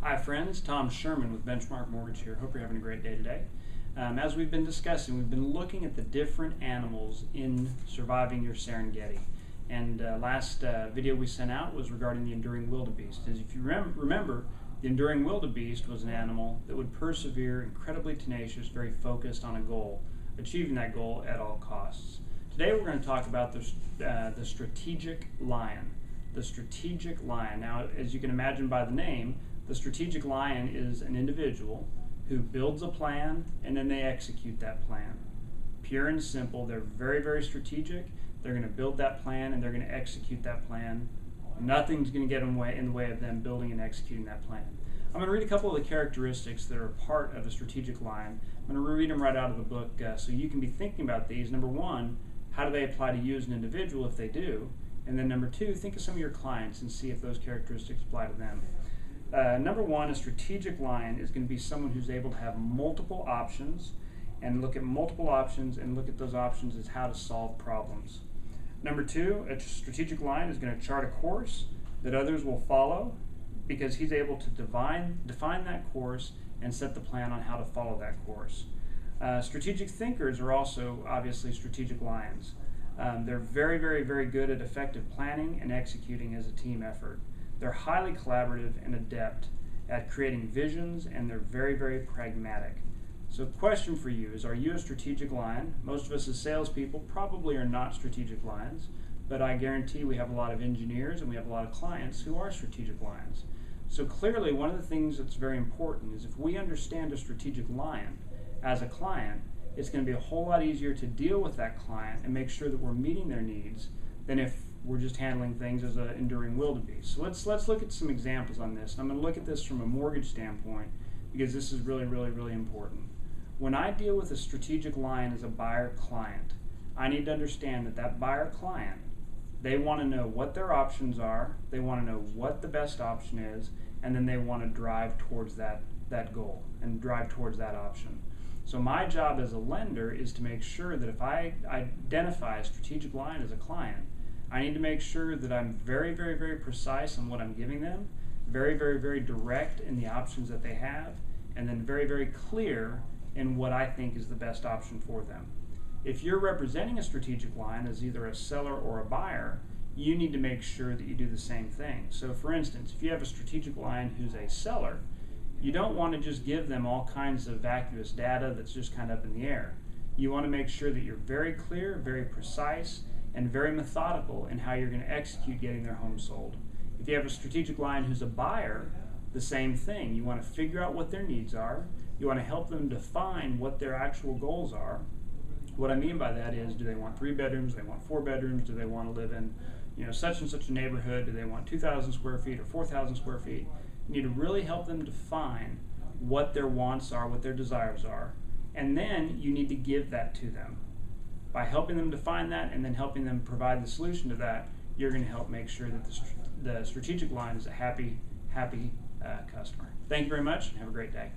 Hi friends, Tom Sherman with Benchmark Mortgage here. Hope you're having a great day today. As we've been discussing, we've been looking at the different animals in surviving your Serengeti. And last video we sent out was regarding the enduring wildebeest. As if you remember, the enduring wildebeest was an animal that would persevere, incredibly tenacious, very focused on a goal, achieving that goal at all costs. Today we're going to talk about the strategic lion. The strategic lion. Now, as you can imagine by the name, the strategic lion is an individual who builds a plan and then they execute that plan. Pure and simple, they're very, very strategic. They're going to build that plan and they're going to execute that plan. Nothing's going to get in the way of them building and executing that plan. I'm going to read a couple of the characteristics that are part of a strategic lion. I'm going to read them right out of the book so you can be thinking about these. Number one, how do they apply to you as an individual if they do? And then number two, think of some of your clients and see if those characteristics apply to them. Number one, a strategic lion is going to be someone who's able to have multiple options and look at multiple options and look at those options as how to solve problems. Number two, a strategic lion is going to chart a course that others will follow because he's able to define that course and set the plan on how to follow that course. Strategic thinkers are also obviously strategic lions. They're very, very, very good at effective planning and executing as a team effort. They're highly collaborative and adept at creating visions, and they're very, very pragmatic. So question for you is, are you a strategic lion? Most of us as salespeople probably are not strategic lions, but I guarantee we have a lot of engineers and we have a lot of clients who are strategic lions. So clearly one of the things that's very important is if we understand a strategic lion as a client, it's going to be a whole lot easier to deal with that client and make sure that we're meeting their needs than if we're just handling things as an enduring wildebeest. So let's look at some examples on this. And I'm going to look at this from a mortgage standpoint because this is really, really, really important. When I deal with a strategic lion as a buyer client, I need to understand that buyer client, they want to know what their options are, they want to know what the best option is, and then they want to drive towards that goal and drive towards that option. So my job as a lender is to make sure that if I identify a strategic lion as a client, I need to make sure that I'm very, very, very precise on what I'm giving them, very, very, very direct in the options that they have, and then very, very clear in what I think is the best option for them. If you're representing a strategic lion as either a seller or a buyer, you need to make sure that you do the same thing. So for instance, if you have a strategic lion who's a seller, you don't want to just give them all kinds of vacuous data that's just kind of up in the air. You want to make sure that you're very clear, very precise, and very methodical in how you're going to execute getting their home sold. If you have a strategic lion who's a buyer, the same thing. You want to figure out what their needs are. You want to help them define what their actual goals are. What I mean by that is, do they want 3 bedrooms? Do they want 4 bedrooms? Do they want to live in such and such a neighborhood? Do they want 2,000 square feet or 4,000 square feet? You need to really help them define what their wants are, what their desires are, and then you need to give that to them. By helping them define that and then helping them provide the solution to that, you're going to help make sure that the strategic lion is a happy customer. Thank you very much and have a great day.